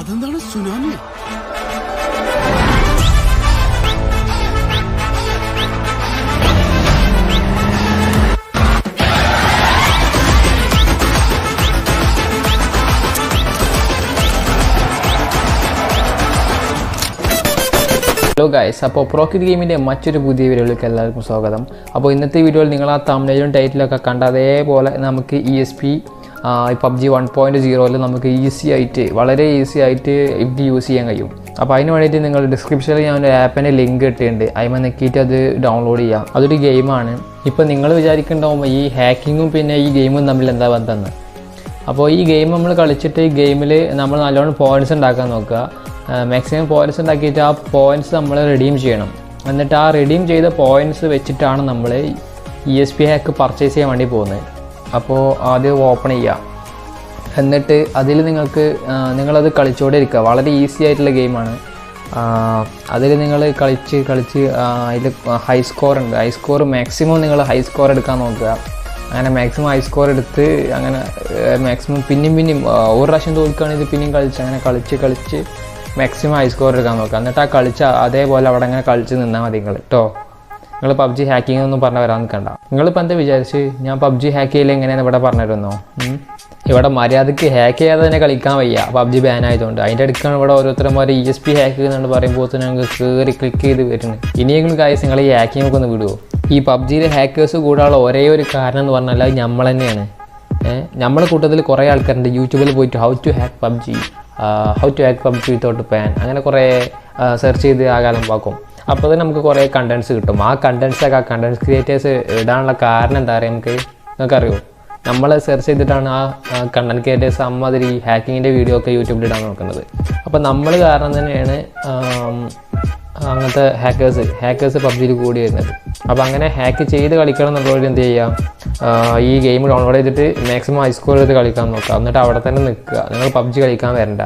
അതെന്താണ് tsunami? Hello guys, അപ്പോൾ പ്രോക്കിറ്റ് ഗെയിമിൻ്റെ മറ്റൊരു പുതിയ വീഡിയോയിലേക്ക് എല്ലാവർക്കും സ്വാഗതം. അപ്പോൾ ഇന്നത്തെ വീഡിയോയിൽ നിങ്ങൾ ആ തംബ്നെയിലും ടൈറ്റിലൊക്കെ കണ്ട അതേപോലെ നമുക്ക് ESP PUBG 1.0 നമുക്ക് വളരെ ഈസി ആയിട്ട് ഇത് യൂസ് ചെയ്യാൻ കഴിയും. അപ്പോൾ അതിന് വേണ്ടിയിട്ട് നിങ്ങൾ ഡിസ്ക്രിപ്ഷനിൽ ഞാൻ ഒരു ആപ്പിൻ്റെ ലിങ്ക് ഇട്ടിട്ടുണ്ട്. അതിൽ നോക്കിയിട്ട് അത് ഡൗൺലോഡ് ചെയ്യാം. അതൊരു ഗെയിമാണ്. ഇപ്പോൾ നിങ്ങൾ വിചാരിക്കുന്നുണ്ടാവും ഈ ഹാക്കിങ്ങും പിന്നെ ഈ ഗെയിമും തമ്മിൽ എന്താ ബന്ധമെന്ന്. അപ്പോൾ ഈ ഗെയിം നമ്മൾ കളിച്ചിട്ട് ഈ ഗെയിമിൽ നമ്മൾ നല്ലോണം പോയിൻറ്റ്സ് ഉണ്ടാക്കാൻ നോക്കുക. മാക്സിമം പോയിൻറ്റ്സ് ഉണ്ടാക്കിയിട്ട് ആ പോയിൻറ്റ്സ് നമ്മൾ റിഡീം ചെയ്യണം. എന്നിട്ട് ആ റിഡീം ചെയ്ത പോയിൻറ്റ്സ് വെച്ചിട്ടാണ് നമ്മൾ ESP ഹാക്ക് പർച്ചേസ് ചെയ്യാൻ വേണ്ടി പോകുന്നത്. അപ്പോൾ ആദ്യം ഓപ്പൺ ചെയ്യുക. എന്നിട്ട് അതിൽ നിങ്ങളത് കളിച്ചുകൊണ്ടേ ഇരിക്കുക. വളരെ ഈസി ആയിട്ടുള്ള ഗെയിമാണ്. അതിൽ നിങ്ങൾ കളിച്ച് അതിൽ ഹൈ സ്കോർ ഉണ്ട്. ഹൈ സ്കോർ മാക്സിമം നിങ്ങൾ ഹൈ സ്കോർ എടുക്കാൻ നോക്കുക. അങ്ങനെ മാക്സിമം ഹൈ സ്കോർ എടുത്ത് അങ്ങനെ മാക്സിമം പിന്നെയും ഒരു പ്രാവശ്യം തോൽക്കുകയാണെങ്കിൽ പിന്നെയും അങ്ങനെ കളിച്ച് മാക്സിമം ഹൈ സ്കോർ എടുക്കാൻ നോക്കുക. എന്നിട്ട് ആ കളിച്ച അതേപോലെ അവിടെ അങ്ങനെ കളിച്ച് നിന്നാൽ മതി നിങ്ങൾ കേട്ടോ. നിങ്ങൾ PUBG ഹാക്കിംഗ് ഒന്നും പറഞ്ഞ് വരാൻ നിൽക്കണ്ട. നിങ്ങളിപ്പോൾ എന്താ വിചാരിച്ച് ഞാൻ PUBG ഹാക്ക് ചെയ്യില്ല എങ്ങനെയാണെന്ന് ഇവിടെ പറഞ്ഞിരുന്നോ? ഇവിടെ മര്യാദയ്ക്ക് ഹാക്ക് ചെയ്യാതെ തന്നെ കളിക്കാൻ വയ്യ, PUBG ബാൻ ആയതുകൊണ്ട്. അതിൻ്റെ അടുക്കാണ് ഇവിടെ ഓരോരുത്തരന്മാർ ESP ഹാക്ക് ചെയ്യുന്നുണ്ട് പറയുമ്പോൾ തന്നെ ഞങ്ങൾക്ക് കയറി ക്ലിക്ക് ചെയ്ത് വരുന്നത്. ഇനിയെങ്കിലും കാര്യം നിങ്ങൾ ഈ ഹാക്കിംഗ് ഒക്കെ ഒന്ന് വിടുമോ? ഈ PUBGയിലെ ഹാക്കേഴ്സ് കൂടാനുള്ള ഒരേ ഒരു കാരണം എന്ന് പറഞ്ഞാൽ അത് നമ്മൾ തന്നെയാണ്. നമ്മളെ കൂട്ടത്തിൽ കുറേ ആൾക്കാരുണ്ട് യൂട്യൂബിൽ പോയിട്ട് how to hack PUBG without ban അങ്ങനെ കുറേ സെർച്ച് ചെയ്ത് ആകാലം പാക്കും. അപ്പോൾ തന്നെ നമുക്ക് കുറേ കണ്ടൻറ്റ്സ് കിട്ടും. ആ കണ്ടൻറ് ക്രിയേറ്റേഴ്സ് ഇടാനുള്ള കാരണം എന്താ പറയുക നിങ്ങൾക്കറിയോ? നമ്മൾ സെർച്ച് ചെയ്തിട്ടാണ് ആ കണ്ടൻറ് ക്രിയേറ്റേഴ്സ് അമ്മാതിരി ഹാക്കിങ്ങിൻ്റെ വീഡിയോ ഒക്കെ യൂട്യൂബിൽ ഇടാൻ നോക്കുന്നത്. അപ്പോൾ നമ്മൾ കാരണം തന്നെയാണ് അങ്ങനത്തെ ഹാക്കേഴ്സ് PUBGയിൽ കൂടി വരുന്നത്. അപ്പോൾ അങ്ങനെ ഹാക്ക് ചെയ്ത് കളിക്കണം എന്നുള്ളവർ എന്ത് ചെയ്യുക, ഈ ഗെയിം ഡൗൺലോഡ് ചെയ്തിട്ട് മാക്സിമം ഹൈ സ്കോർ ചെയ്ത് കളിക്കാൻ നോക്കുക. എന്നിട്ട് അവിടെ തന്നെ നിൽക്കുക. നിങ്ങൾ PUBG കളിക്കാൻ വരണ്ട.